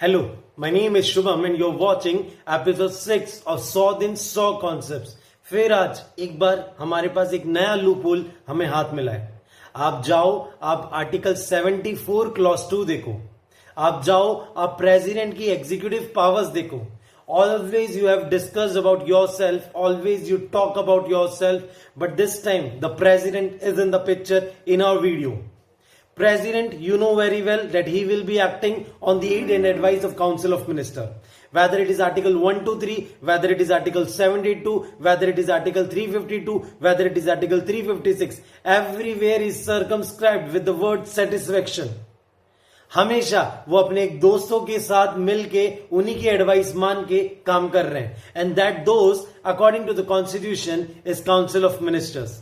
Hello, my name is Shubham and you're watching episode 6 of 100 दिन 100 concepts. फिर आज एक बार हमारे पास एक नया लूपहोल हमें हाथ मिला है। आप जाओ, आप आर्टिकल 74 क्लॉज 2 देखो, आप जाओ, आप प्रेसिडेंट की एग्जीक्यूटिव पावर्स देखो। Always you have discussed about yourself, always you talk about yourself, but this time the president is in the picture in our video. President, you know very well that he will be acting on the aid and advice of Council of Minister. Whether it is Article 123, whether it is Article 72, whether it is Article 352, whether it is Article 356, everywhere is circumscribed with the word satisfaction. हमेशा वो अपने एक दोस्तों के साथ मिलके उन्हीं की एडवाइस मान के काम कर रहे हैं, एंड दैट दोस्त according to the constitution is council of ministers.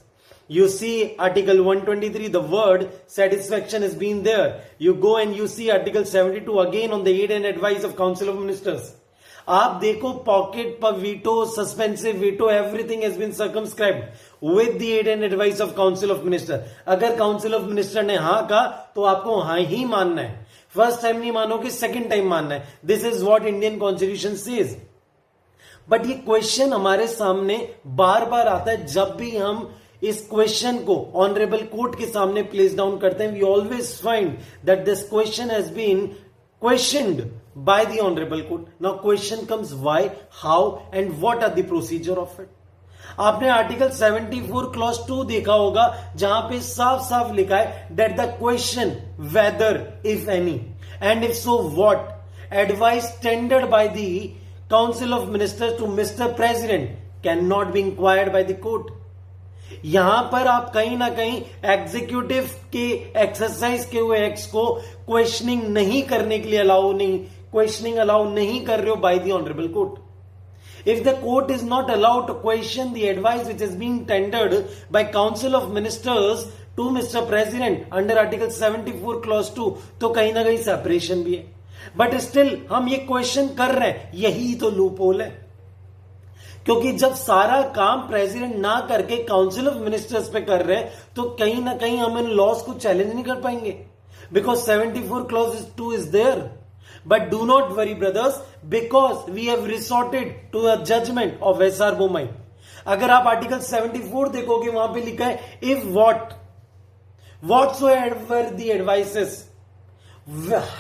You see Article 123, the word satisfaction has been there. You go and you see Article 72 again on the aid and advice of Council of Ministers. आप देखो pocket पर veto, suspensive veto, everything has been circumscribed with the aid and advice of council of minister. अगर council of minister ने हाँ कहा तो आपको हाँ ही मानना है. फर्स्ट टाइम नहीं मानोगे, सेकेंड टाइम मानना है. This is what Indian constitution says. But ये क्वेश्चन हमारे सामने बार बार आता है. जब भी हम इस क्वेश्चन को ऑनरेबल कोर्ट के सामने प्लेस डाउन करते हैं, we always find that this question has been questioned by the honorable court. Now question comes, why, how and what are the procedure of it. आपने आर्टिकल 74 क्लॉज 2 देखा होगा जहां पे साफ साफ लिखा है that the question whether if any and if so what advice tendered by the council of ministers to Mr. President cannot be inquired by the court. यहां पर आप कहीं ना कहीं एग्जीक्यूटिव के एक्सरसाइज के हुए एक्ट्स को क्वेश्चनिंग नहीं करने के लिए क्वेश्चनिंग अलाउ नहीं कर रहे हो by the honourable court. If the court is not allowed to question the advice which is being tendered by Council of Ministers to Mr. President under Article 74 Clause 2, तो कहीं ना कहीं सेपरेशन भी है. बट स्टिल हम ये question कर रहे हैं. यही तो लूपहोल है, क्योंकि जब सारा काम प्रेसिडेंट ना करके काउंसिल ऑफ मिनिस्टर्स पे कर रहे हैं तो कहीं ना कहीं हम इन लॉस को चैलेंज नहीं कर पाएंगे, because 74 clause 2 is there. But do not worry, brothers, because we have resorted to a judgment of SR Bommai. अगर आप आर्टिकल 74 देखोगे, वहां पे लिखा है if whatsoever the advices,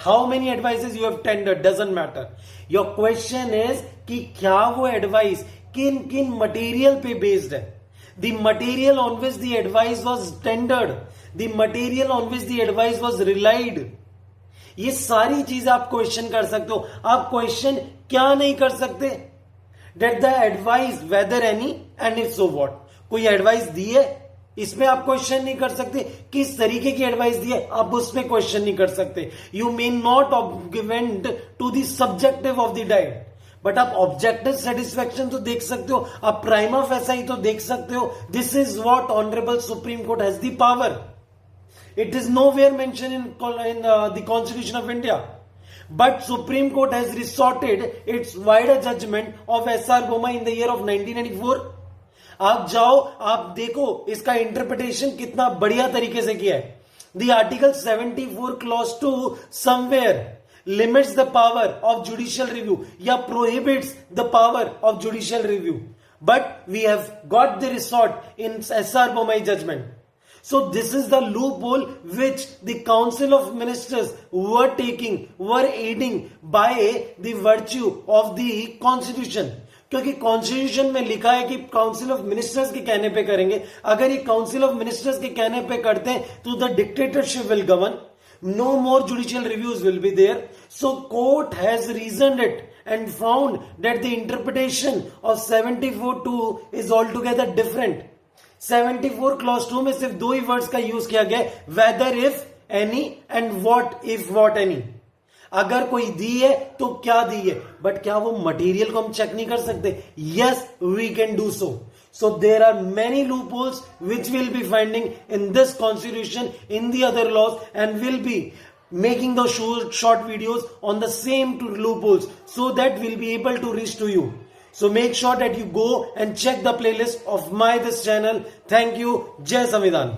how many advices you have tendered doesn't matter. Your question is कि क्या वो एडवाइस किन किन मटेरियल पे बेस्ड है. The material on which the advice was tendered, the material on which the advice was relied. ये सारी चीज आप क्वेश्चन कर सकते हो. आप क्वेश्चन क्या नहीं कर सकते? That the advice whether any and if so what. कोई एडवाइस दी है, इसमें आप क्वेश्चन नहीं कर सकते. किस तरीके की एडवाइस दी है, आप उसमें क्वेश्चन नहीं कर सकते. You may not object to the subjective of the diet, but आप ऑब्जेक्टिव सेटिस्फैक्शन तो देख सकते हो, आप प्राइमा फेसाई तो देख सकते हो. This is what honourable supreme court has the power. It is nowhere mentioned in the Constitution of India. But Supreme Court has resorted its wider judgment of SR Bommai in the year of 1994. आप जाओ, आप देखो इसका interpretation कितना बढ़िया तरीके से किया है. The Article 74 Clause 2 somewhere limits the power of judicial review या prohibits the power of judicial review. But we have got the resort in SR Bommai judgment. So this is the loophole which the Council of Ministers were aiding by the virtue of the Constitution. क्योंकि Constitution में लिखा है कि Council of Ministers के कहने पे करेंगे. अगर ये Council of Ministers के कहने पे करते हैं तो the dictatorship will govern. No more judicial reviews will be there. So court has reasoned it and found that the interpretation of 74(2) is altogether different. 74 clause 2 में सिर्फ दो ही वर्ड्स का यूज किया गया, whether if any and what if what any. अगर कोई दी है तो क्या दी है, बट क्या वो मटेरियल को हम चेक नहीं कर सकते? Yes, we can do so. So there are many loopholes which we'll be finding in this constitution, in the other laws, and we'll be making those short videos on the same two loopholes so that we'll be able to reach to you. So make sure that you go and check the playlist of this channel. Thank you. Jai Samvidhan.